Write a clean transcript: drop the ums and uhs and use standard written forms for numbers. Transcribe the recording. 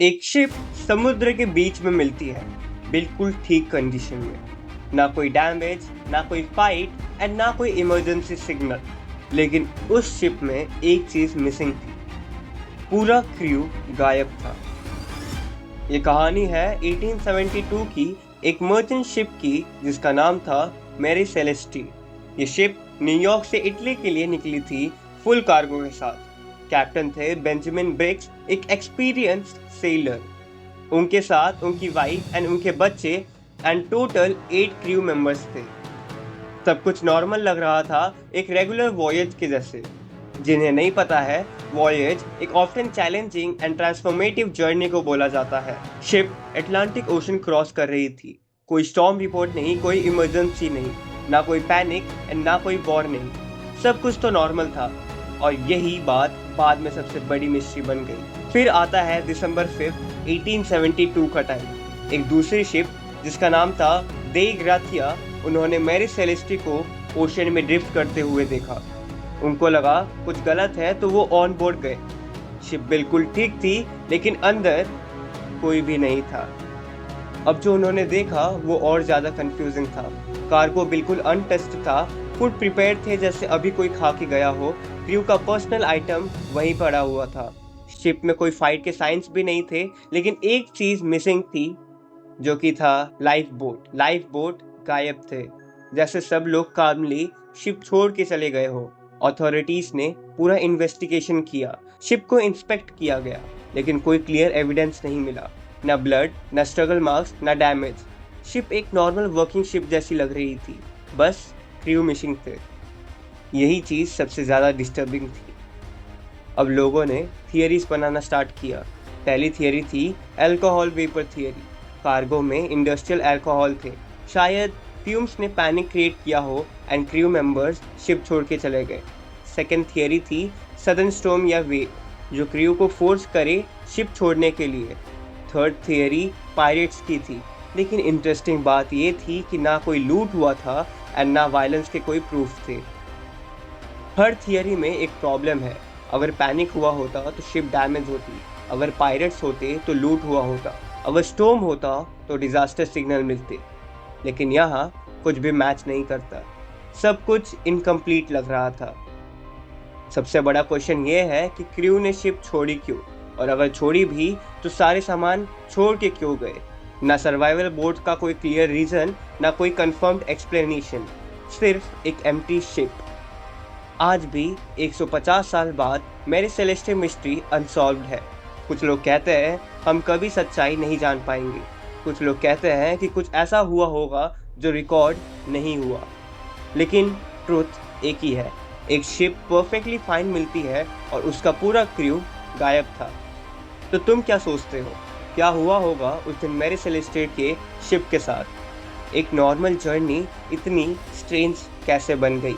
एक शिप समुद्र के बीच में मिलती है, बिल्कुल ठीक कंडीशन में। ना कोई डैमेज, ना कोई फाइट एंड ना कोई इमरजेंसी सिग्नल। लेकिन उस शिप में एक चीज मिसिंग थी। पूरा क्रू गायब था। ये कहानी है 1872 की एक मर्चेंट शिप की जिसका नाम था मैरी सेलेस्टी। ये शिप न्यूयॉर्क से इटली के लिए निकली थी फुल कार्गो के साथ। कैप्टन थे बेंजामिन ब्रिग्स, एक एक्सपीरियंस्ड सेलर। उनके साथ उनकी वाइफ एंड उनके बच्चे एंड टोटल 8 क्रू मेंबर्स थे। सब कुछ नॉर्मल लग रहा था, एक रेगुलर वॉयज के जैसे। जिन्हें नहीं पता है, वॉयज एक often challenging and transformative journey को बोला जाता है। शिप अटलांटिक ओशन क्रॉस कर रही थी। कोई स्टॉर्म रिपोर्ट नहीं, कोई इमरजेंसी नहीं, ना कोई पैनिक एंड ना कोई वार्निंग। सब कुछ तो नॉर्मल था। और यही बात बाद में सबसे बड़ी मिस्ट्री बन गई। फिर आता है दिसंबर 5, 1872 का टाइम। एक दूसरी शिप जिसका नाम था दे ग्राथिया, उन्होंने मैरी सेलेस्टी को ओशन में ड्रिफ्ट करते हुए देखा। उनको लगा कुछ गलत है तो वो ऑन बोर्ड गए। शिप बिल्कुल ठीक थी, लेकिन अंदर कोई भी नहीं था। अब जो उन्होंने देखा वो और ज्यादा कंफ्यूजिंग था। कार्गो बिल्कुल अनटच्ड था, फूड प्रिपेयर थे जैसे अभी कोई खा के गया हो। क्रू का पर्सनल आइटम वहीं पड़ा हुआ था। शिप में कोई फाइट के साइंस भी नहीं थे, लेकिन एक चीज मिसिंग थी, जो कि था लाइफ बोट। लाइफ बोट गायब थे, जैसे सब लोग कामली शिप छोड़ के चले गए हो। अथॉरिटीज ने पूरा इन्वेस्टिगेशन किया, शिप को इंस्पेक्ट किया गया, लेकिन कोई क्लियर एविडेंस नहीं मिला। ना ब्लड, ना स्ट्रगल मार्क्स, ना डैमेज। शिप एक नॉर्मल वर्किंग शिप जैसी लग रही थी, बस क्रू मिसिंग थे। यही चीज सबसे ज्यादा डिस्टर्बिंग थी। अब लोगों ने थियरीज बनाना स्टार्ट किया। पहली थियरी थी अल्कोहल वेपर थियरी। कार्गो में इंडस्ट्रियल अल्कोहल थे, शायद फ्यूम्स ने पैनिक क्रिएट किया हो एंड क्रू मेंबर्स शिप छोड़ के चले गए। सेकेंड थियरी थी सडन स्टॉर्म या वेव, जो क्रू को फोर्स करे शिप छोड़ने के लिए। थर्ड थियरी पायरेट्स की थी, लेकिन इंटरेस्टिंग बात ये थी कि ना कोई लूट हुआ था एंड ना वायलेंस के कोई प्रूफ थे। हर थियरी में एक प्रॉब्लम है। अगर पैनिक हुआ होता तो शिप डैमेज होती, अगर पायरेट्स होते तो लूट हुआ होता, अगर स्टॉर्म होता तो डिजास्टर सिग्नल मिलते। लेकिन यहाँ कुछ भी मैच नहीं करता। सब कुछ इनकम्प्लीट लग रहा था। सबसे बड़ा क्वेश्चन ये है कि क्रू ने शिप छोड़ी क्यों, और अगर छोड़ी भी तो सारे सामान छोड़ के क्यों गए। ना सर्वाइवल बोट का कोई क्लियर रीजन, ना कोई कंफर्म्ड एक्सप्लेनेशन, सिर्फ एक एम्प्टी शिप। आज भी 150 साल बाद मैरी सेलेस्टी मिस्ट्री अनसॉल्व्ड है। कुछ लोग कहते हैं हम कभी सच्चाई नहीं जान पाएंगे। कुछ लोग कहते हैं कि कुछ ऐसा हुआ होगा जो रिकॉर्ड नहीं हुआ। लेकिन ट्रुथ एक ही है, एक शिप परफेक्टली फाइन मिलती है और उसका पूरा क्रू गायब था। तो तुम क्या सोचते हो, क्या हुआ होगा उस दिन मैरी सेलेस्टी के शिप के साथ? एक नॉर्मल जर्नी इतनी स्ट्रेंज कैसे बन गई?